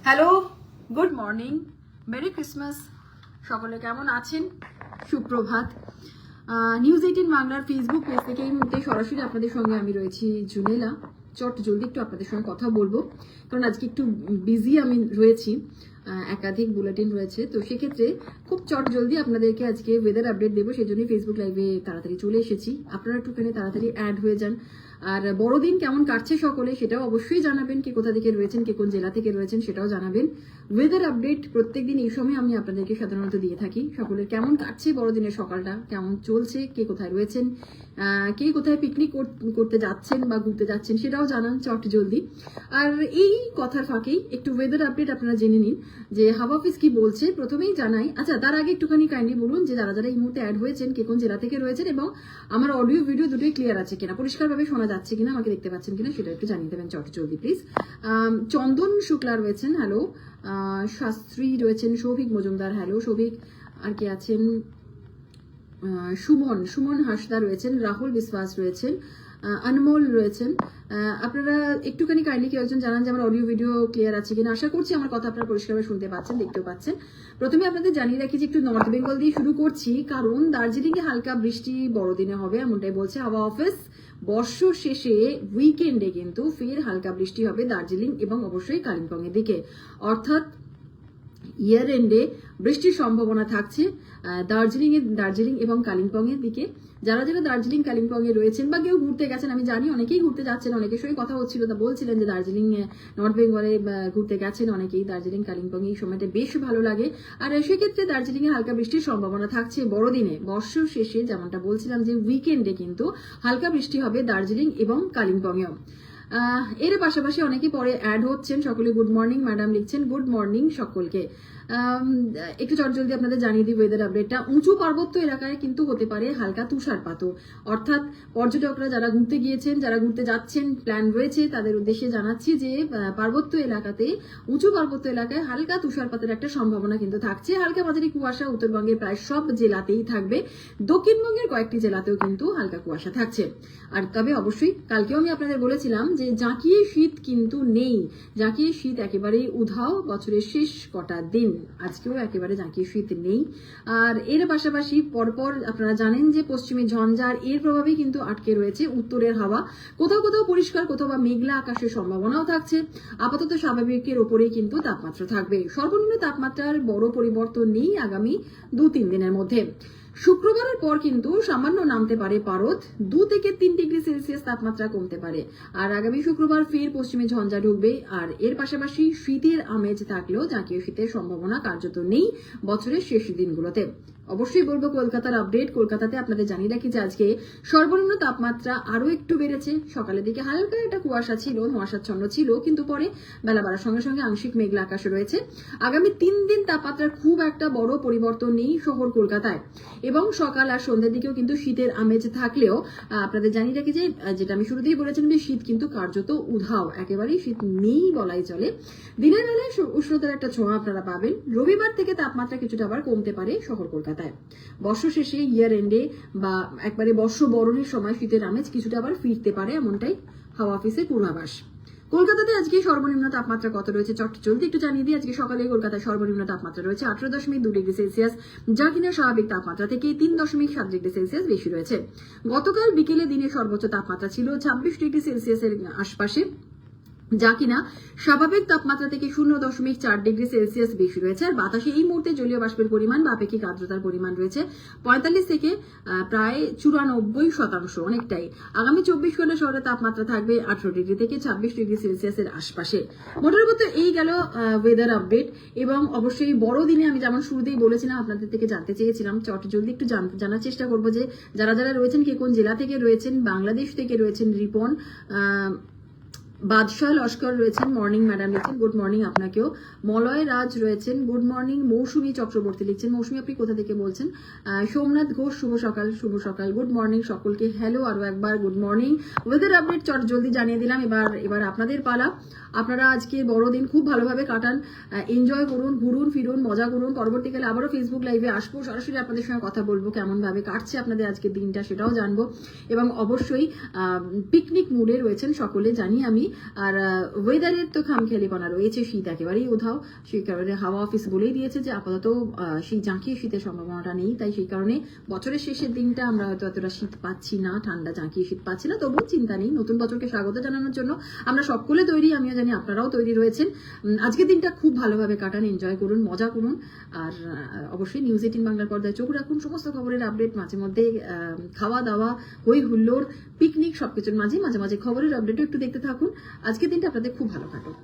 Hello, good morning, merry Christmas. সকলে কেমন আছেন? সুপ্রভাত। নিউজ 18 বাংলার ফেসবুক পেজ থেকে এই মুহূর্তে সরাসরি আপনাদের সঙ্গে আমি রয়েছি জুনেলা। চট জলদি একটু আপনাদের সঙ্গে কথা বলবো, কারণ আজকে একটু বিজি আমি রয়েছি, একাধিক বুলেটিন রয়েছে, তো সেক্ষেত্রে খুব চট জলদি আপনাদেরকে আজকে ওয়েদার আপডেট দেবো। সেই জন্যই ফেসবুক লাইভে তাড়াতাড়ি চলে এসেছি। আপনারা একটুখানি তাড়াতাড়ি অ্যাড হয়ে যান। আর বড়দিন কেমন কাটছে সকলে সেটাও অবশ্যই জানাবেন। কে কোথা থেকে রয়েছেন, কে কোন জেলা থেকে রয়েছেন সেটাও জানাবেন। ওয়েদার আপডেট প্রত্যেকদিন এই সময় আমি আপনাদেরকে সাধারণত দিয়ে থাকি। সকলের কেমন কাটছে বড়দিনের সকালটা, কেমন চলছে, কে কোথায় রয়েছেন, কে কোথায় পিকনিক করতে যাচ্ছেন বা ঘুরতে যাচ্ছেন সেটাও জানান চট জলদি। আর এই কথার ফাঁকেই একটু ওয়েদার আপডেট আপনারা জেনে নিন যে হাওয়া অফিস কি বলছে। প্রথমেই জানাই, আচ্ছা তার আগে একটুখানি কাইন্ডলি বলুন যে যারা যারা এই মুহূর্তে অ্যাড হয়েছেন কে কোন জেলা থেকে রয়েছেন এবং আমার অডিও ভিডিও দুটোই ক্লিয়ার আছে কিনা, পরিষ্কারভাবে শোনা যাচ্ছে কিনা, আমাকে দেখতে পাচ্ছেন কিনা সেটা একটু জানিয়ে দেবেন চট জলদি প্লিজ। চন্দন শুক্লা রয়েছেন, হ্যালো। শাস্ত্রী রয়েছেন, সৌভিক মজুমদার, হ্যালো সৌভিক। আর কি আছেন? সুমন হাসদা রয়েছেন, রাহুল বিশ্বাস রয়েছেন, অনমোল রয়েছেন। আপনারা একটুখানি কাইন্ডলি কেউ একজন জানান যে আমার অডিও ভিডিও ক্লিয়ার আছে কিনা। আশা করছি আমার কথা আপনারা পরিষ্কারভাবে শুনতে পাচ্ছেন, দেখতেও পাচ্ছেন। প্রথমে আপনাদের জানিয়ে রাখি যে একটু নর্থ বেঙ্গল দিয়ে শুরু করছি, কারণ দার্জিলিং এ হালকা বৃষ্টি বড়দিনে হবে এমনটাই বলছে হাওয়া অফিস। বর্ষর শেষে উইকেন্ডে কিন্তু ফের হালকা বৃষ্টি হবে দার্জিলিং এবং অবশ্যই কালিম্পং এর দিকে, অর্থাৎ ইয়ার এন্ডে বৃষ্টির সম্ভাবনা থাকছে দার্জিলিং এবং কালিম্পং এর দিকে। যারা যারা দার্জিলিং কালিম্পং এ রয়েছেন বা কেউ ঘুরতে গেছেন, আমি জানি অনেকেই ঘুরতে যাচ্ছেন, অনেকের সঙ্গে কথা হচ্ছিল, তা বলছিলেন যে দার্জিলিং নর্থ বেঙ্গলে ঘুরতে গেছেন অনেকেই। দার্জিলিং কালিম্পং এই সময়টা বেশ ভালো লাগে। আর সেক্ষেত্রে দার্জিলিং এ হালকা বৃষ্টির সম্ভাবনা থাকছে বড়দিনে, বর্ষর শেষে, যেমনটা বলছিলাম যে উইকেন্ডে কিন্তু হালকা বৃষ্টি হবে দার্জিলিং এবং কালিম্পং এও। এর পাশাপাশি অনেকে পরে অ্যাড হচ্ছেন। সকলে গুড মর্নিং ম্যাডাম লিখছেন, গুড মর্নিং সকলকে। একটু চটজলদি আপনাদের জানিয়ে দিই ওয়েদার আপডেটটা। উঁচু পার্বত্য এলাকায় কিন্তু হতে পারে হালকা তুষারপাতও, অর্থাৎ পর্যটকরা যারা ঘুরতে গিয়েছেন, যারা ঘুরতে যাচ্ছেন, প্ল্যান রয়েছে, তাদের উদ্দেশ্যে জানাচ্ছি যে পার্বত্য এলাকাতে, উঁচু পার্বত্য এলাকায় হালকা তুষারপাতের একটা সম্ভাবনা কিন্তু থাকছে। হালকা মাঝারি কুয়াশা উত্তরবঙ্গের প্রায় সব জেলাতেই থাকবে, দক্ষিণবঙ্গের কয়েকটি জেলাতেও কিন্তু হালকা কুয়াশা থাকছে। আর তবে অবশ্যই কালকেও আমি আপনাদের বলেছিলাম যে জাঁকিয়ে শীত কিন্তু নেই, জাঁকিয়ে শীত একেবারেই উধাও বছরের শেষ কটা দিন। আজকেও একেবারে জাঁকিয়ে শীত নেই। আর এর পাশাপাশি পরপর আপনারা জানেন যে পশ্চিমী ঝঞ্ঝার এর প্রভাবেই কিন্তু আটকে রয়েছে উত্তরের হাওয়া। কোথাও কোথাও পরিষ্কার, কোথাও বা মেঘলা আকাশের সম্ভাবনাও থাকছে। আপাতত স্বাভাবিকের ওপরেই কিন্তু তাপমাত্রা থাকবে। সর্বনিম্ন তাপমাত্রার বড় পরিবর্তন নেই আগামী 2-3 দিনের মধ্যে। শুক্রবারের পর কিন্তু সামান্য নামতে পারে পারদ, 2 থেকে 3 ডিগ্রি সেলসিয়াস তাপমাত্রা কমতে পারে। আর আগামী শুক্রবার ফের পশ্চিমে ঝঞ্ঝা ঢুকবে। আর এর পাশাপাশি শীতের আমেজ থাকলেও জাঁকিয়ে শীতের সম্ভাবনা কার্যত নেই বছরের শেষ দিনগুলোতে। অবশ্যই বলবো কলকাতার আপডেট। কলকাতাতে আপনাদের জানিয়ে রাখি যে আজকে সর্বনিম্ন তাপমাত্রা আরো একটু বেড়েছে। সকালের দিকে হালকা একটা কুয়াশা ছিল, কুয়াশাচ্ছন্ন ছিল, কিন্তু পরে বেলা বাড়ার সঙ্গে সঙ্গে আংশিক মেঘলা আকাশ রয়েছে। আগামী 3 দিন তাপমাত্রার খুব একটা বড় পরিবর্তন নেই শহর কলকাতায়, এবং সকাল আর সন্ধ্যের দিকেও কিন্তু শীতের আমেজ থাকলেও আপনাদের জানিয়ে রাখি যে যেটা আমি শুরুতেই বলেছিলাম যে শীত কিন্তু কার্যত উধাও, একেবারেই শীত নেই বলাই চলে। দিনের বেলায় উষ্ণতার একটা ছোঁয়া আপনারা পাবেন। রবিবার থেকে তাপমাত্রা কিছুটা আবার কমতে পারে শহর কলকাতায়। বর্ষ শেষে ইয়ার এন্ডে বা একবারে বর্ষ বরণের সময় শীতের আমেজ কিছুটা আবার ফিরতে পারে, এমনটাই হাওয়া অফিসের পূর্বাভাস। কলকাতাতে আজকে সর্বনিম্ন তাপমাত্রা কত রয়েছে চট জলদি একটু জানিয়ে দিই। আজকে সকালে কলকাতায় সর্বনিম্ন তাপমাত্রা রয়েছে 18.2 ডিগ্রি সেলসিয়াস, যা কিনা স্বাভাবিক তাপমাত্রা থেকে 3.7 ডিগ্রি সেলসিয়াস বেশি রয়েছে। গতকাল বিকেলে দিনের সর্বোচ্চ তাপমাত্রা ছিল 26 ডিগ্রি সেলসিয়াসের আশপাশে, যা কিনা স্বাভাবিক তাপমাত্রা থেকে 0.4 ডিগ্রি সেলসিয়াস বেশি রয়েছে। আর বাতাসে এই মুহূর্তে জলীয় বাষ্পের পরিমাণ বা আপেক্ষিক আর্দ্রতার পরিমাণ রয়েছে 45 থেকে প্রায় 94%, অনেকটাই। আগামী 24 ঘন্টা শহরের তাপমাত্রা থাকবে 18 ডিগ্রি থেকে 26 ডিগ্রি সেলসিয়াসের আশপাশে। মোটের মতো এই গেল ওয়েদার আপডেট। এবং অবশ্যই বড়দিনে আমি যেমন শুরুতেই বলেছিলাম, আপনাদের থেকে জানতে চেয়েছিলাম, চট জলদি একটু জানার চেষ্টা করবো যে যারা যারা রয়েছেন, কে কোন জেলা থেকে রয়েছেন। বাংলাদেশ থেকে রয়েছেন রিপন, বাদশাহ লস্কর রয়েছেন, মর্নিং ম্যাডাম লিখছেন, গুড মর্নিং আপনাকেও। মলয় রাজ রয়েছেন, গুড মর্নিং। মৌসুমী চক্রবর্তী লিখছেন, মৌসুমী আপনি কোথা থেকে বলছেন? সোমনাথ ঘোষ, শুভ সকাল, গুড মর্নিং সকলকে। হ্যালো আরো একবার গুড মর্নিং। ওয়েদার আপডেট চট জলদি জানিয়ে দিলাম। এবার আপনাদের পালা। আপনারা আজকে বড়দিন খুব ভালোভাবে কাটান, এনজয় করুন, ঘুরুন ফিরুন, মজা করুন। পরবর্তীকালে আবারও ফেসবুক লাইভে আসবো, সরাসরি আপনাদের সঙ্গে কথা বলবো, কেমন ভাবে কাটছে আপনাদের আজকের দিনটা সেটাও জানবো। এবং অবশ্যই পিকনিক মুডে রয়েছেন সকলে জানি আমি। আর ওয়েদারের তো খামখেয়ালিপনা রয়েছে, শীত একেবারেই উধাও, সেই কারণে হাওয়া অফিস বলেই দিয়েছে যে আপাতত সেই জাঁকিয়ে শীতের সম্ভাবনাটা নেই। তাই সেই কারণে বছরের শেষের দিনটা আমরা হয়তো এতটা শীত পাচ্ছি না, ঠান্ডা জাঁকিয়ে শীত পাচ্ছি না, তবুও চিন্তা নেই। নতুন বছরকে স্বাগত জানানোর জন্য আমরা সকলে তৈরি, আমিও জানি আপনারাও তৈরি রয়েছেন। আজকের দিনটা খুব ভালোভাবে কাটান, এনজয় করুন, মজা করুন। আর অবশ্যই নিউজ 18 বাংলার পর্দায় চোখ রাখুন, সমস্ত খবরের আপডেট মাঝে মধ্যে, খাওয়া দাওয়া, হই হুল্লোড়, পিকনিক সবকিছুর মাঝে মাঝে মাঝে খবরের আপডেটও একটু দেখতে থাকুন। আজকের দিনটা আপনাদের খুব ভালো কাটুক।